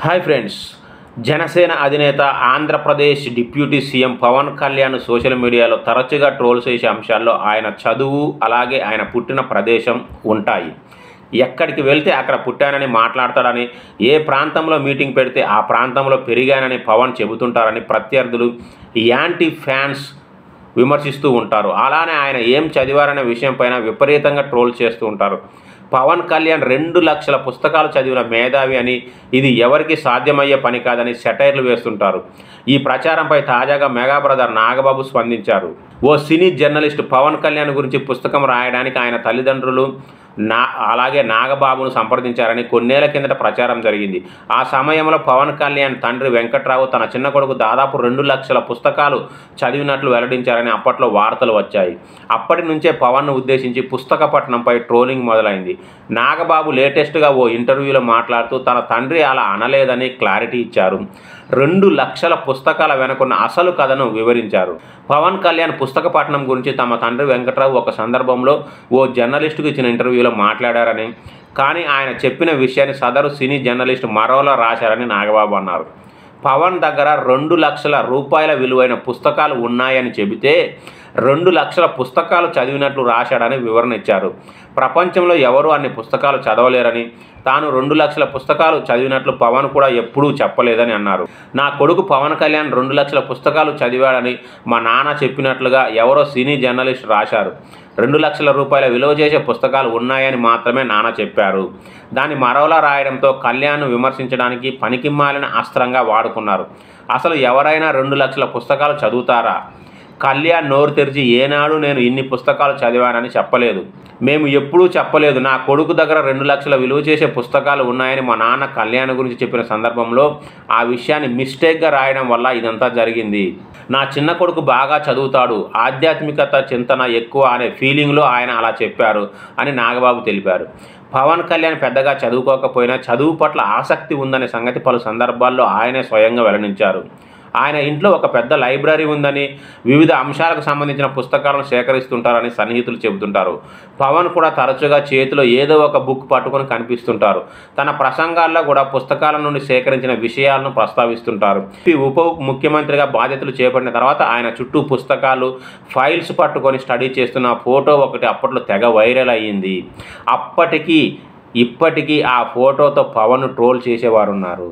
Hi friends, Janasena అధినేత Andhra Pradesh deputy CM Pawan Kalyan social మీడియాలో తరచుగా ట్రోల్ చేసే అంశాల్లో ఆయన చదువు అలాగే ఆయన పుట్టిన ప్రదేశం ఉంటాయి. ఎక్కడికి వెళ్తే అక్కడ పుట్టానని మాట్లాడతాడని, ఏ ప్రాంతంలో మీటింగ్ పెడితే ఆ ప్రాంతంలో పెరిగానని పవన్ చెబుతుంటారని ప్రత్యర్థులు యాంటీ ఫ్యాన్స్ విమర్శిస్తూ ఉంటారు. అలానే ఆయన ఏం చదివారనే విషయంపైన విపరీతంగా ట్రోల్ చేస్తూ ఉంటారు. పవన్ కళ్యాణ్ 2 లక్షల పుస్తకాలు చదివిన మేధావి అని, ఇది ఎవరికి సాధ్యమయ్యే పని కాదని సెటైర్లు వేస్తుంటారు. ఈ ప్రచారంపై తాజాగా మెగా బ్రదర్ నాగబాబు స్పందించారు. ఓ సినీ జర్నలిస్ట్ పవన్ కళ్యాణ్ గురించి పుస్తకం రాయడానికి ఆయన తల్లిదండ్రులు అలాగే నాగబాబును సంప్రదించారని కొన్నేళ్ల కిందట ప్రచారం జరిగింది. ఆ సమయంలో పవన్ కళ్యాణ్ తండ్రి వెంకట్రావు తన చిన్న కొడుకు దాదాపు 2 లక్షల పుస్తకాలు చదివినట్లు వెల్లడించారని అప్పట్లో వార్తలు వచ్చాయి. అప్పటి నుంచే పవన్ను ఉద్దేశించి పుస్తక పఠనంపై ట్రోలింగ్ మొదలైంది. నాగబాబు లేటెస్ట్గా ఓ ఇంటర్వ్యూలో మాట్లాడుతూ తన తండ్రి అలా అనలేదని క్లారిటీ ఇచ్చారు. 2 లక్షల పుస్తకాల వెనుకున్న అసలు కథను వివరించారు. పవన్ కళ్యాణ్ పుస్తక పఠనం గురించి తమ తండ్రి వెంకట్రావు ఒక సందర్భంలో ఓ జర్నలిస్టుకు ఇచ్చిన ఇంటర్వ్యూలో మాట్లాడారని, కానీ ఆయన చెప్పిన విషయాన్ని సదరు సినీ జర్నలిస్ట్ మరోలా రాశారని నాగబాబు అన్నారు. పవన్ దగ్గర 2 లక్షల రూపాయల విలువైన పుస్తకాలు ఉన్నాయని చెబితే 2 లక్షల పుస్తకాలు చదివినట్లు రాశాడని వివరణ ఇచ్చారు. ప్రపంచంలో ఎవరూ అన్ని పుస్తకాలు చదవలేరని, తాను 2 లక్షల పుస్తకాలు చదివినట్లు పవన్ కూడా ఎప్పుడూ చెప్పలేదని అన్నారు. నా కొడుకు పవన్ కళ్యాణ్ 2 లక్షల పుస్తకాలు చదివాడని మా నాన్న చెప్పినట్లుగా ఎవరో సినీ జర్నలిస్ట్ రాశారు. 2 లక్షల రూపాయల విలువ చేసే పుస్తకాలు ఉన్నాయని మాత్రమే నాన్న చెప్పారు. దాన్ని మరోలా రాయడంతో కళ్యాణ్ను విమర్శించడానికి పనికిమాలిన అస్త్రంగా వాడుకున్నారు. అసలు ఎవరైనా 2 లక్షల పుస్తకాలు చదువుతారా? కళ్యాణ్ నోరు తెరిచి ఏనాడు నేను ఇన్ని పుస్తకాలు చదివానని చెప్పలేదు. మేము ఎప్పుడూ చెప్పలేదు. నా కొడుకు దగ్గర 2 లక్షల విలువ చేసే పుస్తకాలు ఉన్నాయని మా నాన్న కళ్యాణ్ గురించి చెప్పిన సందర్భంలో ఆ విషయాన్ని మిస్టేక్గా రాయడం వల్ల ఇదంతా జరిగింది. నా చిన్న కొడుకు బాగా చదువుతాడు, ఆధ్యాత్మికత చింతన ఎక్కువ అనే ఫీలింగ్లో ఆయన అలా చెప్పారు అని నాగబాబు తెలిపారు. పవన్ కళ్యాణ్ పెద్దగా చదువుకోకపోయినా చదువు పట్ల ఆసక్తి ఉందనే సంగతి పలు సందర్భాల్లో ఆయనే స్వయంగా వెల్లడించారు. ఆయన ఇంట్లో ఒక పెద్ద లైబ్రరీ ఉందని, వివిధ అంశాలకు సంబంధించిన పుస్తకాలను సేకరిస్తుంటారని సన్నిహితులు చెబుతుంటారు. పవన్ కూడా తరచుగా చేతిలో ఏదో ఒక బుక్ పట్టుకొని కనిపిస్తుంటారు. తన ప్రసంగాల్లో కూడా పుస్తకాల నుండి సేకరించిన విషయాలను ప్రస్తావిస్తుంటారు. ఉప ముఖ్యమంత్రిగా బాధ్యతలు చేపట్టిన తర్వాత ఆయన చుట్టూ పుస్తకాలు, ఫైల్స్ పట్టుకొని స్టడీ చేస్తున్న ఫోటో ఒకటి అప్పట్లో తెగ వైరల్ అయ్యింది. ఇప్పటికీ ఆ ఫోటోతో పవన్ ట్రోల్ చేసేవారున్నారు.